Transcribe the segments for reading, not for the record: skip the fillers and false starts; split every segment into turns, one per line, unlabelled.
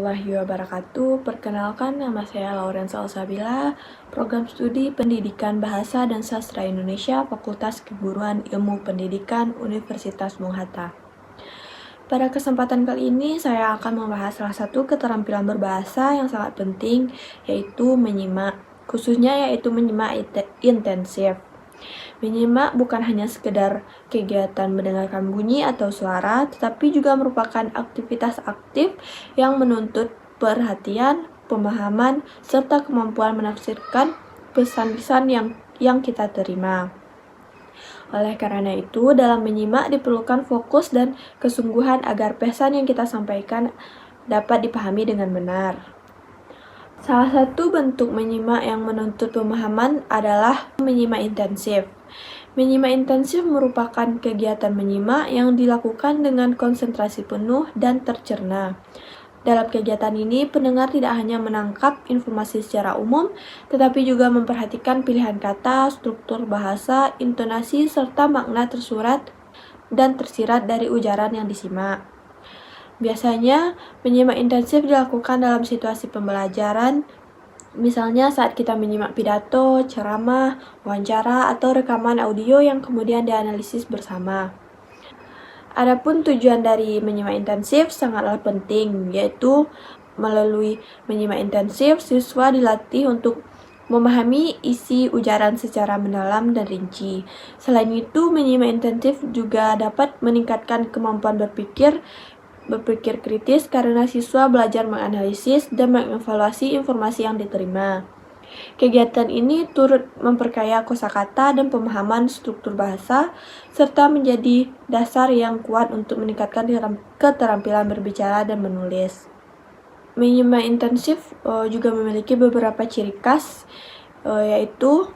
warahmatullahi wabarakatuh. Perkenalkan, nama saya Lauren Salsabila, Program Studi Pendidikan Bahasa dan Sastra Indonesia, Fakultas Keguruan Ilmu Pendidikan, Universitas Bung Hatta. Pada kesempatan kali ini, saya akan membahas salah satu keterampilan berbahasa yang sangat penting, yaitu menyimak, khususnya yaitu menyimak intensif. Menyimak bukan hanya sekedar kegiatan mendengarkan bunyi atau suara, tetapi juga merupakan aktivitas aktif yang menuntut perhatian, pemahaman, serta kemampuan menafsirkan pesan-pesan yang kita terima. Oleh karena itu, dalam menyimak diperlukan fokus dan kesungguhan agar pesan yang kita sampaikan dapat dipahami dengan benar. Salah satu bentuk menyimak yang menuntut pemahaman adalah menyimak intensif. Menyimak intensif merupakan kegiatan menyimak yang dilakukan dengan konsentrasi penuh dan tercerna. Dalam kegiatan ini, pendengar tidak hanya menangkap informasi secara umum, tetapi juga memperhatikan pilihan kata, struktur bahasa, intonasi, serta makna tersurat dan tersirat dari ujaran yang disimak. Biasanya, menyimak intensif dilakukan dalam situasi pembelajaran, misalnya saat kita menyimak pidato, ceramah, wawancara, atau rekaman audio yang kemudian dianalisis bersama. Adapun tujuan dari menyimak intensif sangatlah penting, yaitu melalui menyimak intensif, siswa dilatih untuk memahami isi ujaran secara mendalam dan rinci. Selain itu, menyimak intensif juga dapat meningkatkan kemampuan berpikir kritis karena siswa belajar menganalisis dan mengevaluasi informasi yang diterima. Kegiatan ini turut memperkaya kosakata dan pemahaman struktur bahasa, serta menjadi dasar yang kuat untuk meningkatkan keterampilan berbicara dan menulis. Menyimak intensif juga memiliki beberapa ciri khas, yaitu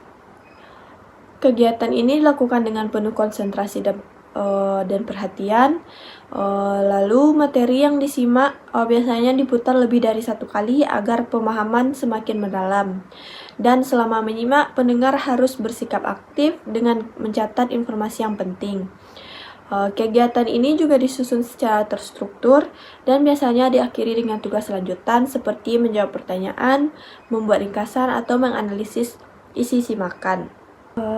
kegiatan ini dilakukan dengan penuh konsentrasi dan perhatian. Lalu materi yang disimak biasanya diputar lebih dari satu kali agar pemahaman semakin mendalam. Dan selama menyimak, pendengar harus bersikap aktif dengan mencatat informasi yang penting. Kegiatan ini juga disusun secara terstruktur dan biasanya diakhiri dengan tugas lanjutan seperti menjawab pertanyaan, membuat ringkasan, atau menganalisis isi simakan.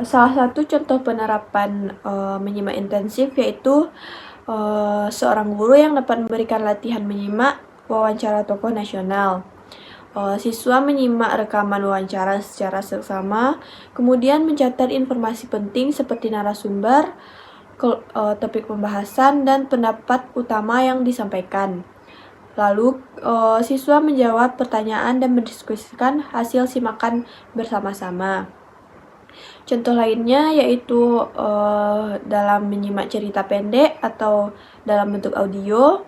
Salah satu contoh penerapan menyimak intensif yaitu seorang guru yang dapat memberikan latihan menyimak wawancara tokoh nasional. Siswa menyimak rekaman wawancara secara seksama, kemudian mencatat informasi penting seperti narasumber, topik pembahasan, dan pendapat utama yang disampaikan. Lalu, siswa menjawab pertanyaan dan mendiskusikan hasil simakan bersama-sama. Contoh lainnya yaitu dalam menyimak cerita pendek atau dalam bentuk audio,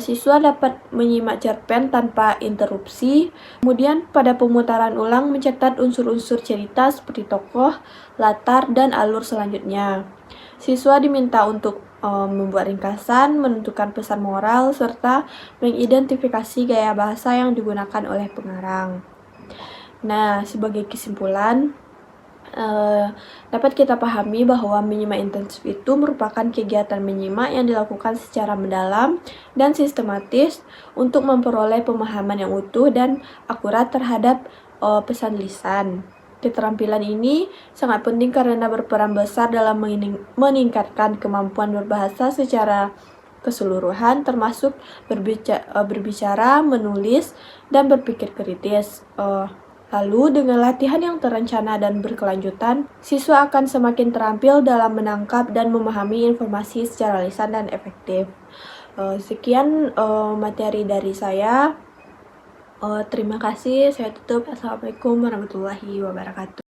siswa dapat menyimak cerpen tanpa interupsi. Kemudian pada pemutaran ulang mencatat unsur-unsur cerita seperti tokoh, latar, dan alur selanjutnya. Siswa diminta untuk membuat ringkasan, menentukan pesan moral, serta mengidentifikasi gaya bahasa yang digunakan oleh pengarang. Nah, sebagai kesimpulan, dapat kita pahami bahwa menyimak intensif itu merupakan kegiatan menyimak yang dilakukan secara mendalam dan sistematis untuk memperoleh pemahaman yang utuh dan akurat terhadap pesan lisan. Keterampilan ini sangat penting karena berperan besar dalam meningkatkan kemampuan berbahasa secara keseluruhan, termasuk berbicara, menulis, dan berpikir kritis. Lalu, dengan latihan yang terencana dan berkelanjutan, siswa akan semakin terampil dalam menangkap dan memahami informasi secara lisan dan efektif. Sekian materi dari saya. Terima kasih. Saya tutup. Assalamualaikum warahmatullahi wabarakatuh.